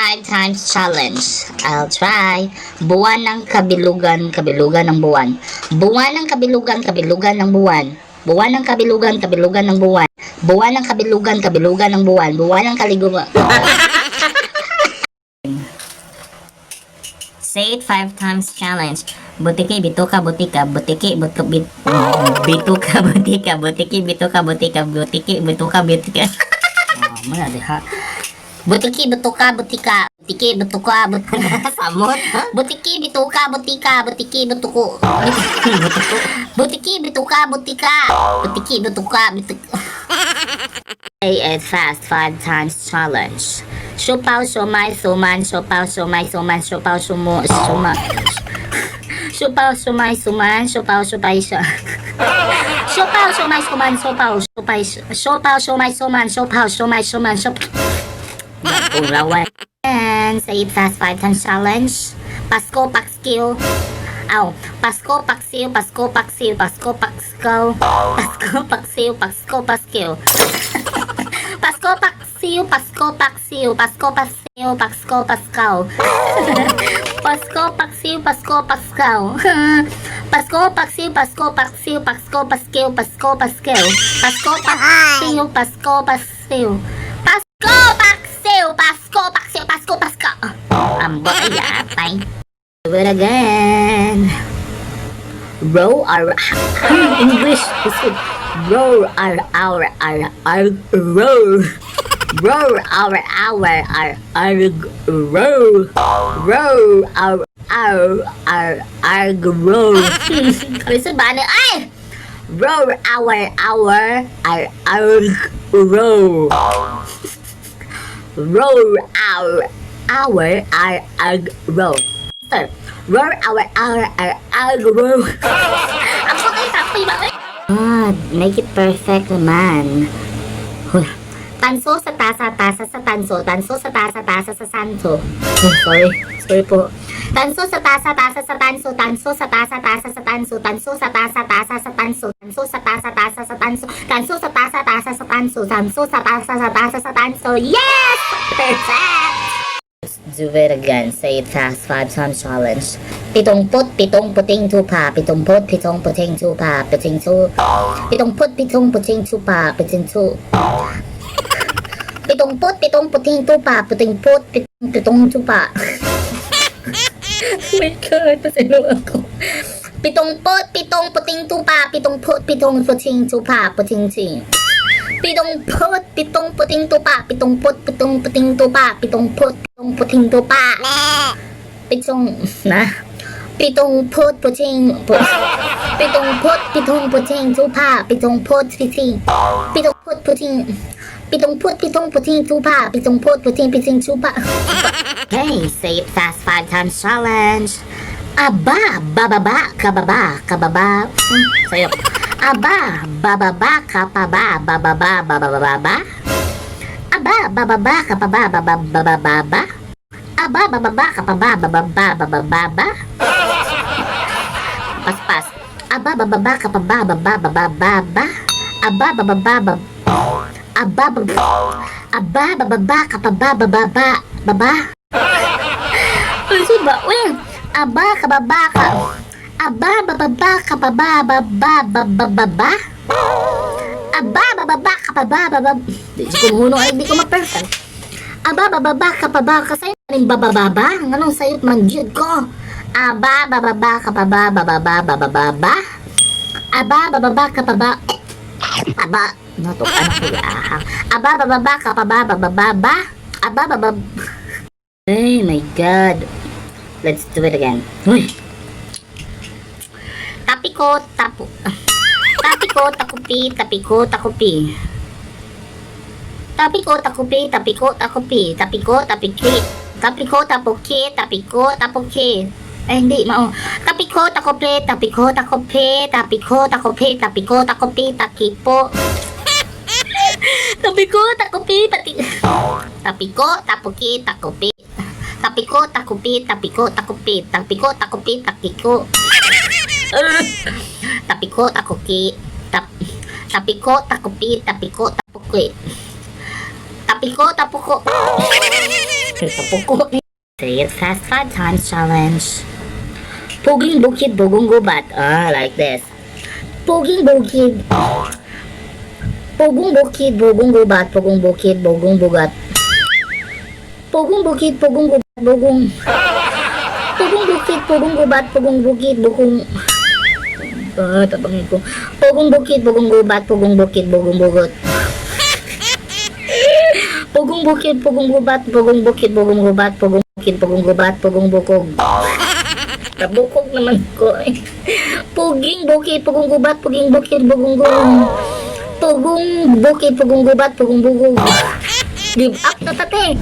5 times challenge. I'll try. Buwan ng kabilugan, kabilugan ng buwan. Buwan ng kabilugan, kabilugan ng buwan. Buwan ng kabilugan, kabilugan ng buwan. Buwan ng kabilugan, kabilugan ng buwan. Buwan ng kaligugan. Say it 5 times challenge. Butiki, bituka, butika, butiki, bituka, butika, butiki, bituka, butika, butiki, bituka, butika. Mana ha? Butiki, bituka, butika, butiki, bituka, butika, samot. Butiki, bituka, butika, butiki, bituku, butiki, bituka, butika, butiki, bituka, butika. Say it fast 5 times challenge. Siopaw, siomay, suman, siopaw, siomay, suman, siopaw, sumo, suma. Siopaw, siomay, suman, siopaw, siopay, siopaw, siomay, suman, siopaw, siopay, siopaw, siomay, suman, siopaw, siomay, suman, siopaw. Ulawan. And say it fast 5 times challenge. Pasko, pakskill. Aw, Pasko, paksiw, Pasko, paksiw, Pasko, pakskaw. Pasko, paksiw, Pasko, paskiw. Pasko, paksiw, Pasko, paksiw, Pasko, paksiw, Pasko, paskaw. Pasko, paksiw, Pasko, paskaw. Pasko, paksiw, Pasko, paksiw, Pasko, paskiw, Pasko, paskiw. Pasko, paksiw, Pasko, paksiw. Pasko, paksiw, Pasko, paksiw, Pasko, paskaw. Ambot ay atay. Do it again. Row our English. Row our row. Row our row. Row our grow. Kasi ba na ay? Row our row. Row our row. Roar our row. Ang sakay sakay ba? God, make it perfect naman. Tanso sa tasa, tasa sa tanso, tanso sa tasa, tasa sa santo. Oh, sorry po. Tanso sa tasa, tasa sa tanso, tanso sa tasa, tasa sa tanso, tanso sa tasa, tasa sa tanso, tanso sa tasa, tasa sa tanso, tanso sa tasa, tasa sa tanso, tanso sa tasa sa tanso. Yes! Perfect! Do it again. Say it fast 5 times challenge. Pitong puting tupa. Pitong puting tupa. Pitong puting tupa. Pitong puting tupa. Pitong tupa. Oh my God, pasalo ako. Pitong puting tupa. Pitong puting tupa. Pitong puting tupa. Pitong puting tupa. Pitong puting tupa. Pitong na. Pitong puting tupa. Pitong puting tupa. Pitong puting tupa. Hey, say it fast 5 times challenge. Aba, bababa, kababa. Sayo. Aba, bababa, kapaba, bababa. Aba, bababa, kapaba, bababa. Aba, bababa, kapaba, bababa. Pas. Aba, bababa, kapaba, bababa. Aba, bababa, kapaba, bababa. Ano ba? Uy, aba, kababa, ka. Aba, bababa, kapaba, bababa. Aba, bababa, kapaba, bababa. Di ko muno ay di ko ma-perfect. Aba, bababa, kapaba, kasi yung bababa. Anong sayot mag-jud ko? Aba, bababa, kapaba, bababa. Aba, bababa, kapaba. Aba, nato, ano ko yaahang. Aba, bababa, kapaba, bababa. Aba, bababa. Oh my God. Let's do it again. Uy. Tapiko, takupi. Tapiko, takupi. Eh, hindi, mao. Tapiko, takupi. Takipo. Tapiko, takupi, Tapiko, tapuko. Tapuko. Say it fast 5 times challenge. Puging bukid, bugong gubat. Like this. Puging bukid. Pugong bukid, bugong gubat, pugong bukid, bugong bugat. Pugong bukid, pugong gubat, bugong. Pugong bukid, pugong gubat, pugong bukid, bugong. Tabangin ko. Pugong bukid, pugong gubat, pugong bukid, bugong bugot. Pugong bukid, pugong gubat, pugong bukid, bugong gubat, pugong bukid, pugong gubat, pugong bukog. Nabukog naman ko eh. Puging bukid, pugong gubat, puging bukid, bugong gulong. Pugong bukid, pugong gubat, pugong bugog. Give up na tate.